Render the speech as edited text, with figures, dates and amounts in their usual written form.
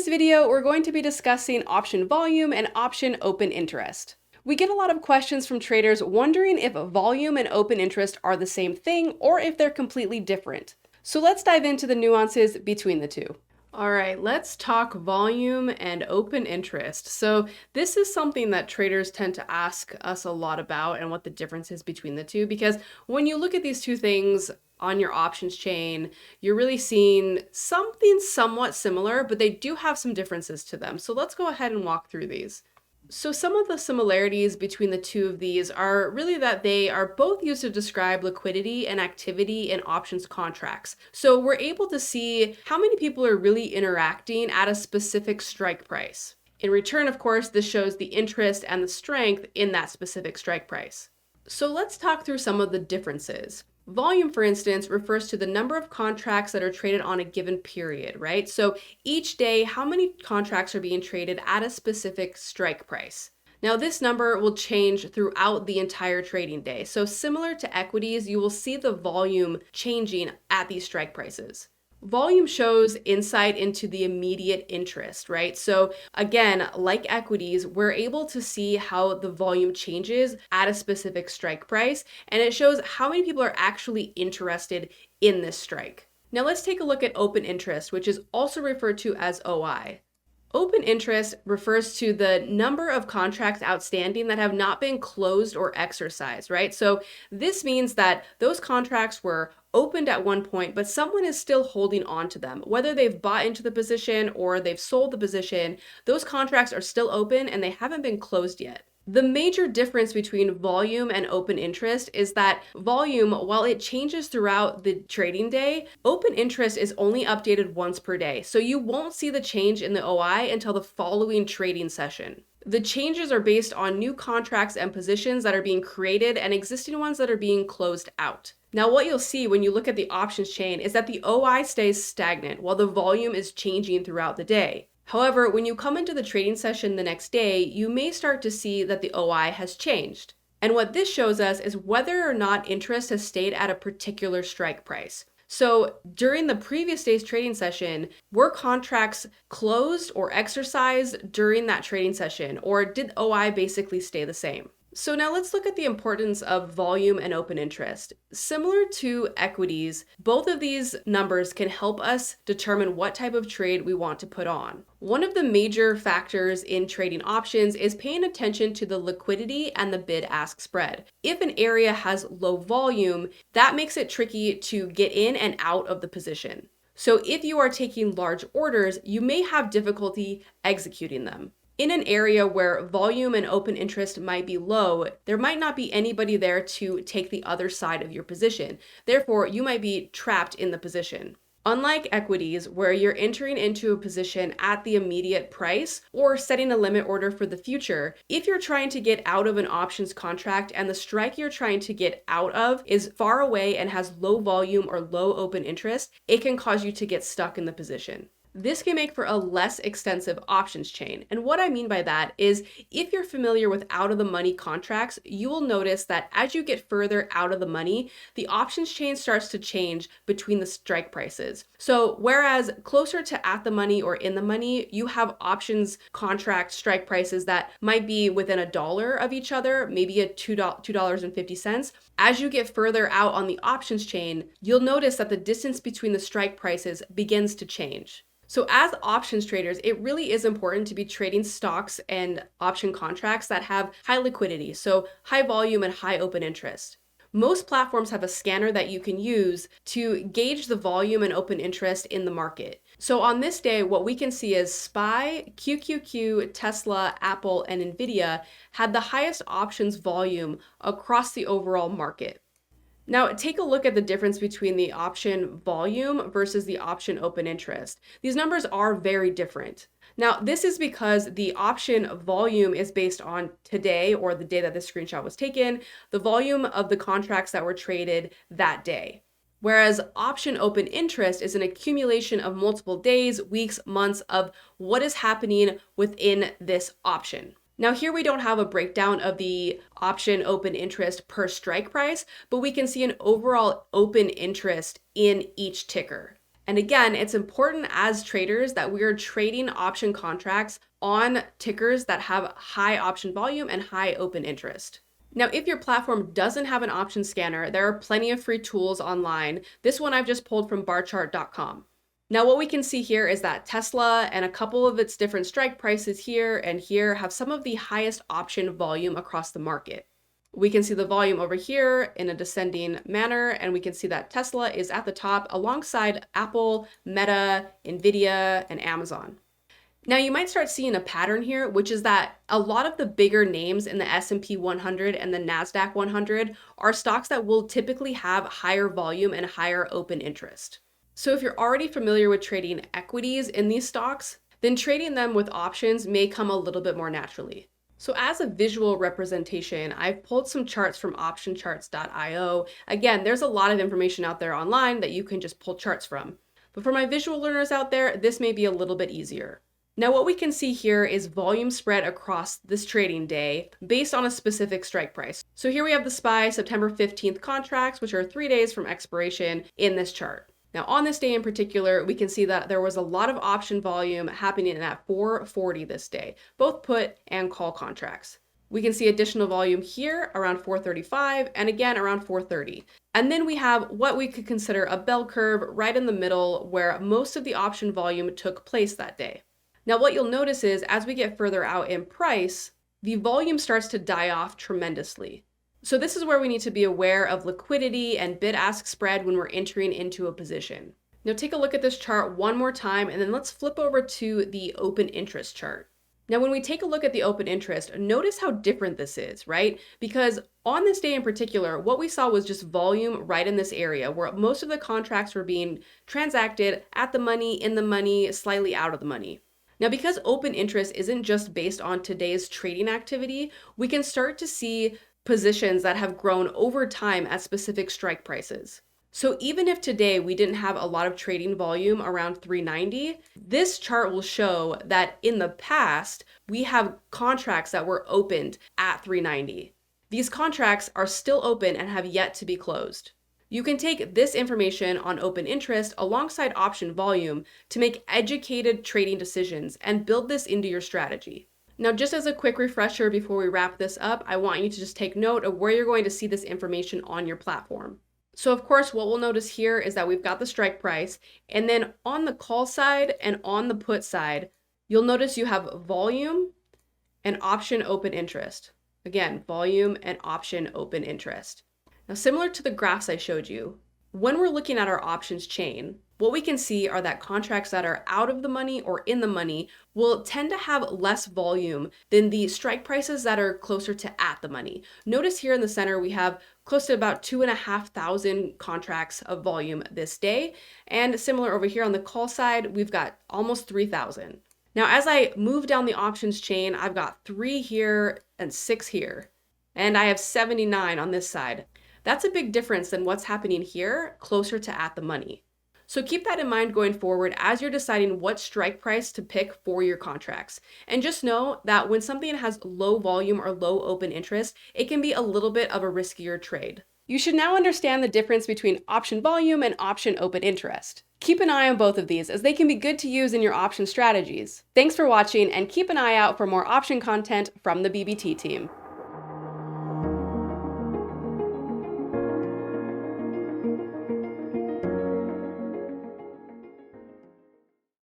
this video, we're going to be discussing option volume and option open interest. We get a lot of questions from traders wondering if volume and open interest are the same thing or if they're completely different. So let's dive into the nuances between the two. All right, let's talk volume and open interest. So this is something that traders tend to ask us a lot about and what the difference is between the two, because when you look at these two things on your options chain, you're really seeing something somewhat similar, but they do have some differences to them. So let's go ahead and walk through these. So some of the similarities between the two of these are really that they are both used to describe liquidity and activity in options contracts. So we're able to see how many people are really interacting at a specific strike price. In return, of course, this shows the interest and the strength in that specific strike price. So let's talk through some of the differences. Volume, for instance, refers to the number of contracts that are traded on a given period, right? So each day, how many contracts are being traded at a specific strike price? Now, this number will change throughout the entire trading day. So similar to equities, you will see the volume changing at these strike prices. Volume shows insight into the immediate interest, right? So again, like equities, we're able to see how the volume changes at a specific strike price, and it shows how many people are actually interested in this strike. Now let's take a look at open interest, which is also referred to as OI. Open interest refers to the number of contracts outstanding that have not been closed or exercised, right? So this means that those contracts were opened at one point, but someone is still holding on to them. Whether they've bought into the position or they've sold the position, those contracts are still open and they haven't been closed yet. The major difference between volume and open interest is that volume, while it changes throughout the trading day, open interest is only updated once per day. So you won't see the change in the OI until the following trading session. The changes are based on new contracts and positions that are being created and existing ones that are being closed out. Now, what you'll see when you look at the options chain is that the OI stays stagnant while the volume is changing throughout the day. However, when you come into the trading session the next day, you may start to see that the OI has changed. And what this shows us is whether or not interest has stayed at a particular strike price. So during the previous day's trading session, were contracts closed or exercised during that trading session, or did OI basically stay the same? So now let's look at the importance of volume and open interest. Similar to equities, both of these numbers can help us determine what type of trade we want to put on. One of the major factors in trading options is paying attention to the liquidity and the bid-ask spread. If an area has low volume, that makes it tricky to get in and out of the position. So if you are taking large orders, you may have difficulty executing them. In an area where volume and open interest might be low, there might not be anybody there to take the other side of your position. Therefore, you might be trapped in the position. Unlike equities, where you're entering into a position at the immediate price or setting a limit order for the future, if you're trying to get out of an options contract and the strike you're trying to get out of is far away and has low volume or low open interest, it can cause you to get stuck in the position. This can make for a less extensive options chain. And what I mean by that is if you're familiar with out of the money contracts, you will notice that as you get further out of the money, the options chain starts to change between the strike prices. So whereas closer to at the money or in the money, you have options contract strike prices that might be within $1 of each other, maybe a $2.50. As you get further out on the options chain, you'll notice that the distance between the strike prices begins to change. So as options traders, it really is important to be trading stocks and option contracts that have high liquidity, so high volume and high open interest. Most platforms have a scanner that you can use to gauge the volume and open interest in the market. So on this day, what we can see is SPY, QQQ, Tesla, Apple, and Nvidia had the highest options volume across the overall market. Now, take a look at the difference between the option volume versus the option open interest. These numbers are very different. Now, this is because the option volume is based on today, or the day that this screenshot was taken, the volume of the contracts that were traded that day. Whereas option open interest is an accumulation of multiple days, weeks, months of what is happening within this option. Now here we don't have a breakdown of the option open interest per strike price, but we can see an overall open interest in each ticker. And again, it's important as traders that we are trading option contracts on tickers that have high option volume and high open interest. Now, if your platform doesn't have an option scanner, there are plenty of free tools online. This one I've just pulled from barchart.com. Now, what we can see here is that Tesla and a couple of its different strike prices here and here have some of the highest option volume across the market. We can see the volume over here in a descending manner, and we can see that Tesla is at the top alongside Apple, Meta, Nvidia, and Amazon. Now you might start seeing a pattern here, which is that a lot of the bigger names in the S&P 100 and the NASDAQ 100 are stocks that will typically have higher volume and higher open interest. So if you're already familiar with trading equities in these stocks, then trading them with options may come a little bit more naturally. So as a visual representation, I've pulled some charts from optioncharts.io. Again, there's a lot of information out there online that you can just pull charts from. But for my visual learners out there, this may be a little bit easier. Now what we can see here is volume spread across this trading day based on a specific strike price. So here we have the SPY September 15th contracts, which are 3 days from expiration in this chart. Now on this day in particular, we can see that there was a lot of option volume happening at 4:40 this day, both put and call contracts. We can see additional volume here around 4:35 and again around 4:30. And then we have what we could consider a bell curve right in the middle where most of the option volume took place that day. Now what you'll notice is as we get further out in price, the volume starts to die off tremendously. So this is where we need to be aware of liquidity and bid-ask spread when we're entering into a position. Now take a look at this chart one more time, and then let's flip over to the open interest chart. Now when we take a look at the open interest, notice how different this is, right? Because on this day in particular, what we saw was just volume right in this area where most of the contracts were being transacted at the money, in the money, slightly out of the money. Now, because open interest isn't just based on today's trading activity, we can start to see positions that have grown over time at specific strike prices. So even if today we didn't have a lot of trading volume around 390, this chart will show that in the past, we have contracts that were opened at 390. These contracts are still open and have yet to be closed. You can take this information on open interest alongside option volume to make educated trading decisions and build this into your strategy. Now, just as a quick refresher before we wrap this up, I want you to just take note of where you're going to see this information on your platform. So of course, what we'll notice here is that we've got the strike price, and then on the call side and on the put side, you'll notice you have volume and option open interest. Again, volume and option open interest. Now, similar to the graphs I showed you, when we're looking at our options chain, what we can see are that contracts that are out of the money or in the money will tend to have less volume than the strike prices that are closer to at the money. Notice here in the center, we have close to about 2,500 contracts of volume this day. And similar over here on the call side, we've got almost 3,000. Now, as I move down the options chain, I've got 3 here and 6 here, and I have 79 on this side. That's a big difference than what's happening here, closer to at the money. So keep that in mind going forward as you're deciding what strike price to pick for your contracts. And just know that when something has low volume or low open interest, it can be a little bit of a riskier trade. You should now understand the difference between option volume and option open interest. Keep an eye on both of these as they can be good to use in your option strategies. Thanks for watching, and keep an eye out for more option content from the BBT team.